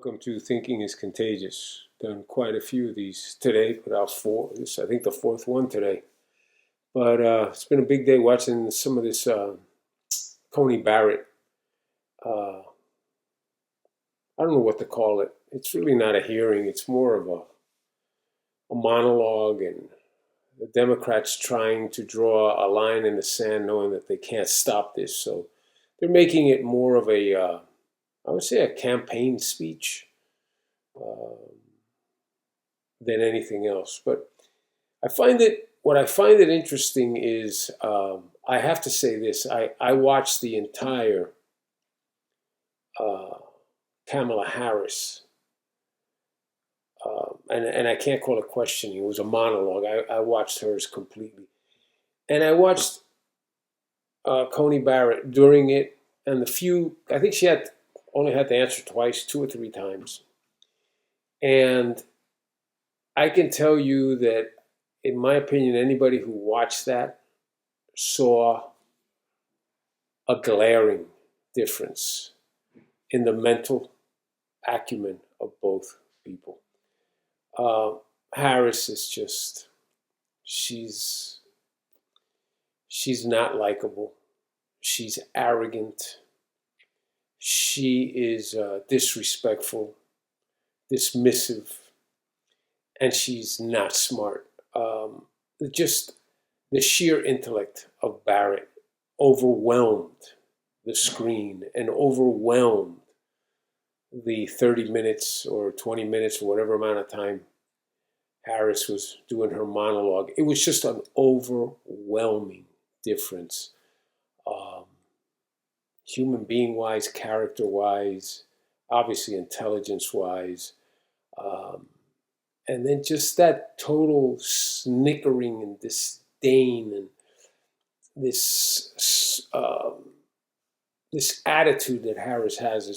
Welcome to Thinking is Contagious. Done quite a few of these today. Put out four. This, I think, the fourth one today. But it's been a big day watching some of this Coney Barrett. I don't know what to call it. It's really not a hearing. It's more of a monologue, and the Democrats trying to draw a line in the sand, knowing that they can't stop this. So they're making it more of I would say, a campaign speech uh, than anything else. But what I find it interesting is, I have to say this. I watched the entire uh, Kamala Harris, and I can't call it questioning. It was a monologue. I watched hers completely. And I watched Coney Barrett during it, and I think she only had to answer twice, two or three times. And I can tell you that, in my opinion, anybody who watched that saw a glaring difference in the mental acumen of both people. Uh, Harris is just, she's she's not likable. She's arrogant. She is disrespectful, dismissive, and she's not smart. Just the sheer intellect of Barrett overwhelmed the screen and overwhelmed the 30 minutes or 20 minutes or whatever amount of time Harris was doing her monologue. It was just an overwhelming difference, um, human being wise, character wise, obviously intelligence wise. Um, and then just that total snickering and disdain and this attitude that Harris has.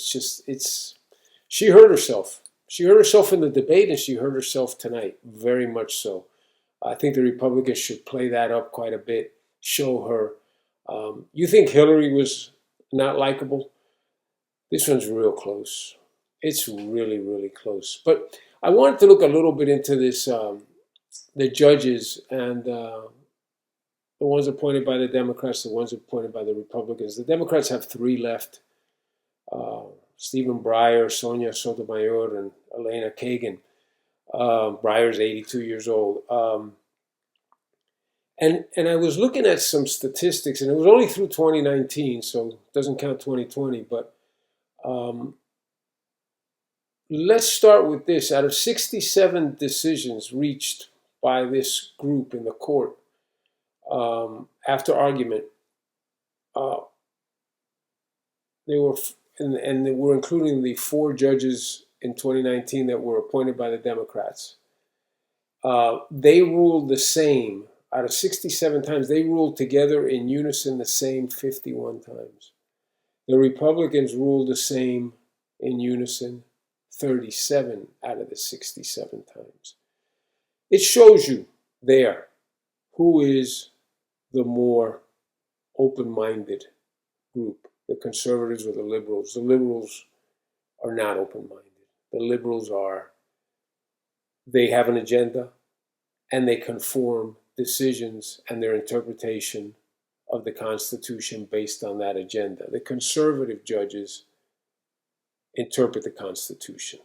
It's she hurt herself. She hurt herself in the debate, and she hurt herself tonight, very much so. I think the Republicans should play that up quite a bit, show her. You think Hillary was not likable? This one's real close. It's really, really close. But I wanted to look a little bit into this, the judges and the ones appointed by the Democrats, the ones appointed by the Republicans. The Democrats have three left: uh, Stephen Breyer, Sonia Sotomayor, and Elena Kagan. Breyer's 82 years old. And I was looking at some statistics, and it was only through 2019, so it doesn't count 2020. But um, let's start with this. Out of 67 decisions reached by this group in the court, after argument, uh, they were, and they were including the four judges in 2019 that were appointed by the Democrats. They ruled the same. Out of 67 times, they ruled together in unison the same 51 times. The Republicans ruled the same in unison 37 out of the 67 times. It shows you there who is the more open-minded group, the conservatives or the liberals. The liberals are not open-minded. The liberals they have an agenda, and they conform decisions and their interpretation of the Constitution based on that agenda. The conservative judges interpret the Constitution.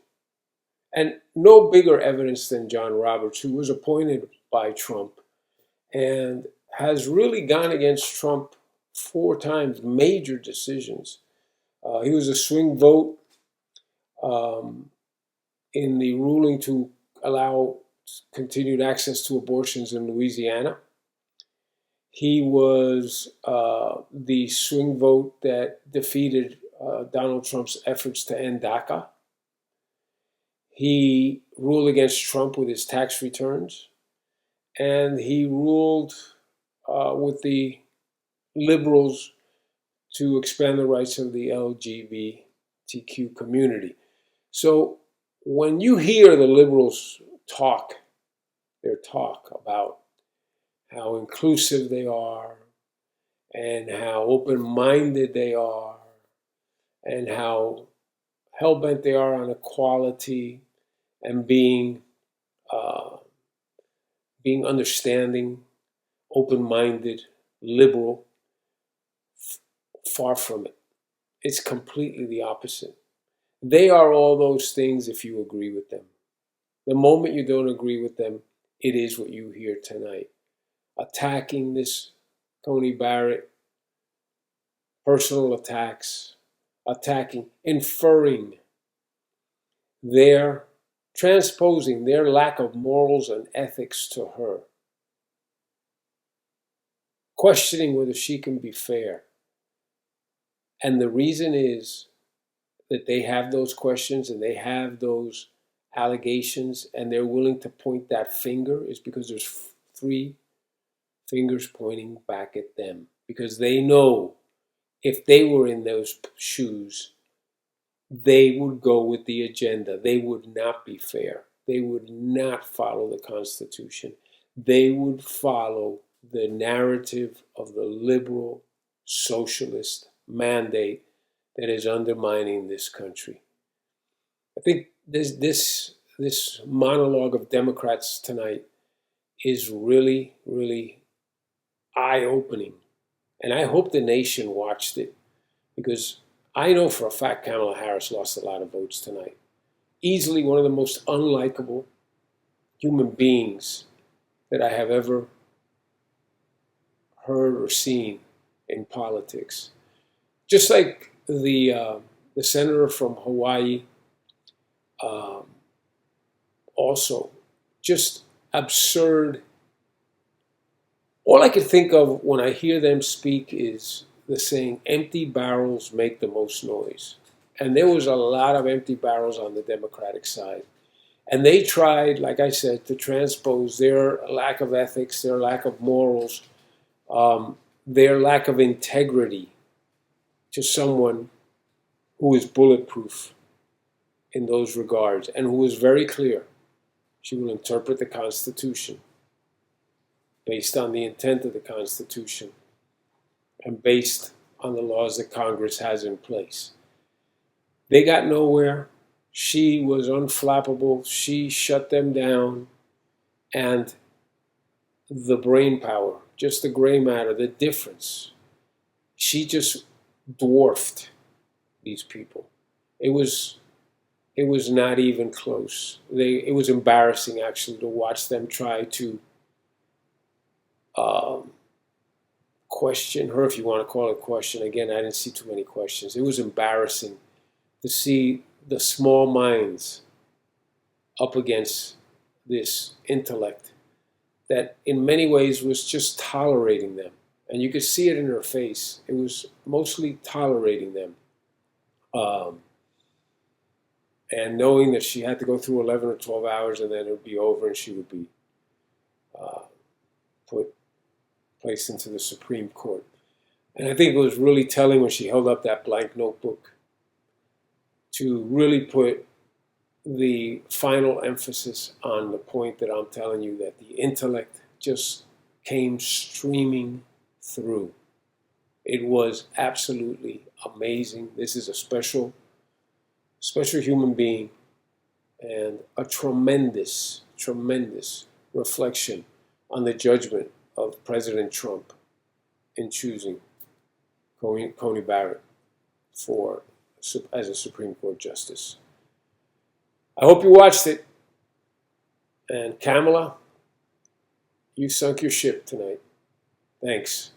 And no bigger evidence than John Roberts, who was appointed by Trump and has really gone against Trump four times, major decisions. He was a swing vote in the ruling to allow continued access to abortions in Louisiana. He was the swing vote that defeated Donald Trump's efforts to end DACA. He ruled against Trump with his tax returns, and he ruled with the liberals to expand the rights of the LGBTQ community. So when you hear the liberals talk about how inclusive they are and how open-minded they are and how hell-bent they are on equality and uh, being understanding, open-minded, liberal. Far from it. It's completely the opposite. They are all those things if you agree with them. The moment you don't agree with them, it is what you hear tonight. Attacking this Coney Barrett, personal attacks, attacking, inferring their, transposing their lack of morals and ethics to her, questioning whether she can be fair. And the reason is that they have those questions and they have those allegations and they're willing to point that finger is because there's three fingers pointing back at them. Because they know if they were in those shoes, they would go with the agenda. They would not be fair. They would not follow the Constitution. They would follow the narrative of the liberal socialist mandate that is undermining this country. I think this monologue of Democrats tonight is really, really eye-opening. And I hope the nation watched it because I know for a fact Kamala Harris lost a lot of votes tonight. Easily one of the most unlikable human beings that I have ever heard or seen in politics. Just like the senator from Hawaii, also just absurd. All I could think of when I hear them speak is the saying, empty barrels make the most noise. And there was a lot of empty barrels on the Democratic side. And they tried, like I said, to transpose their lack of ethics, their lack of morals, their lack of integrity to someone who is bulletproof in those regards and who is very clear. She will interpret the Constitution based on the intent of the Constitution and based on the laws that Congress has in place. They got nowhere. She was unflappable. She shut them down. And the brain power, just the gray matter, the difference, she just dwarfed these people. It was not even close. It was embarrassing actually to watch them try to question her, if you want to call it a question. Again, I didn't see too many questions. It was embarrassing to see the small minds up against this intellect that in many ways was just tolerating them. And you could see it in her face. It was mostly tolerating them. And knowing that she had to go through 11 or 12 hours and then it would be over and she would be placed into the Supreme Court. And I think it was really telling when she held up that blank notebook to really put the final emphasis on the point that I'm telling you, that the intellect just came streaming through. It was absolutely amazing. This is a special human being and a tremendous, tremendous reflection on the judgment of President Trump in choosing Coney Barrett as a Supreme Court justice. I hope you watched it. And Kamala, you sunk your ship tonight. Thanks.